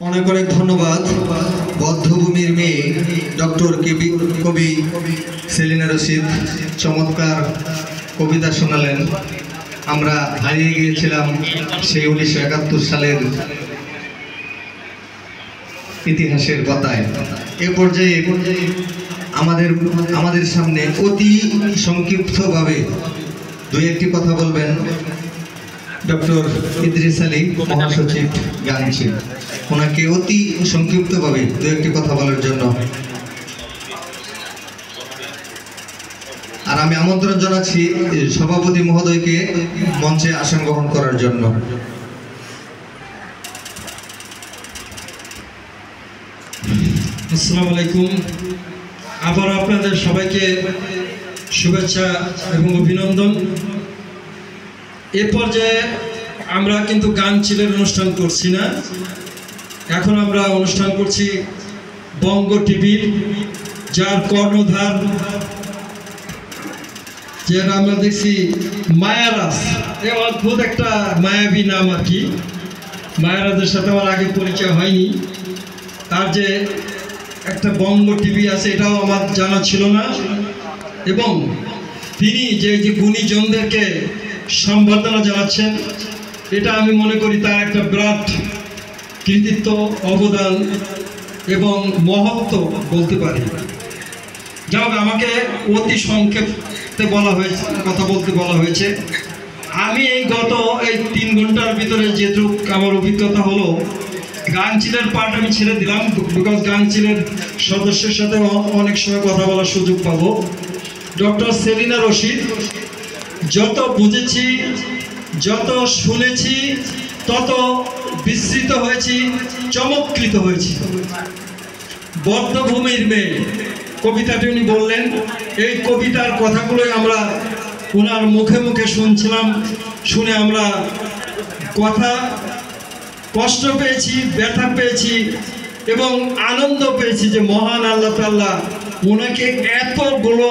অনেক অনেক ধন্যবাদ। বদ্ধভূমির মেয়ে ডক্টর কবি সেলিনা রশিদ চমৎকার কবিতা শোনালেন। আমরা হারিয়ে গিয়েছিলাম সেই 1971 সালের ইতিহাসের পাতায়। এ পর্যায়ে আমাদের সামনে অতি সংক্ষিপ্তভাবে দুই একটি কথা বলবেন ডক্টর ইদ্রিস আলী মহাসচিব গাংচিল। ওনাকে অতি সংক্ষিপ্তভাবে দু একটি কথা বলার জন্য আর আমি আমন্ত্রণ জানাচ্ছি সভাপতি মহোদয়কে মঞ্চে আসন গ্রহণ করার জন্য। আসসালামু আলাইকুম। আবার আপনাদের সবাইকে শুভেচ্ছা এবং অভিনন্দন। এ পর্যায়ে আমরা কিন্তু গানচিলের অনুষ্ঠান করছি না, এখন আমরা অনুষ্ঠান করছি বঙ্গ টিভির, যার কর্ণধার যেটা আমরা দেখছি মায়ারাজ। এ অদ্ভুত একটা মায়াবী নাম আর কি। মায়ারাজের সাথে আমার আগে পরিচয় হয়নি। তার যে একটা বঙ্গ টিভি আছে এটাও আমার জানা ছিল না, এবং তিনি যে গুণীজনদেরকে সম্বর্ধনা জানাচ্ছেন, এটা আমি মনে করি তার একটা বিরাট কৃতিত্ব, অবদান এবং মহত্ব বলতে পারি। যাই হোক, আমাকে অতি সংক্ষেপে কথা বলতে বলা হয়েছে। আমি গত 3 ঘন্টার ভিতরে যেটুক আমার অভিজ্ঞতা হলো, গাংচিলের পার্ট আমি ছেড়ে দিলাম, বিকজ গাংচিলের সদস্যের সাথে অনেক সময় কথা বলার সুযোগ পাবো। ডক্টর সেলিনা রশিদ, যত বুঝেছি, যত শুনেছি, তত বিস্মৃত হয়েছি, চমৎকৃত হয়েছি। বদ্ধভূমির মেয়ে কবিতাটি উনি বললেন, এই কবিতার কথাগুলোই আমরা ওনার মুখে মুখে শুনছিলাম। শুনে আমরা কষ্ট পেয়েছি, ব্যথা পেয়েছি এবং আনন্দ পেয়েছি যে মহান আল্লাহ তাআলা ওনাকে এতগুলো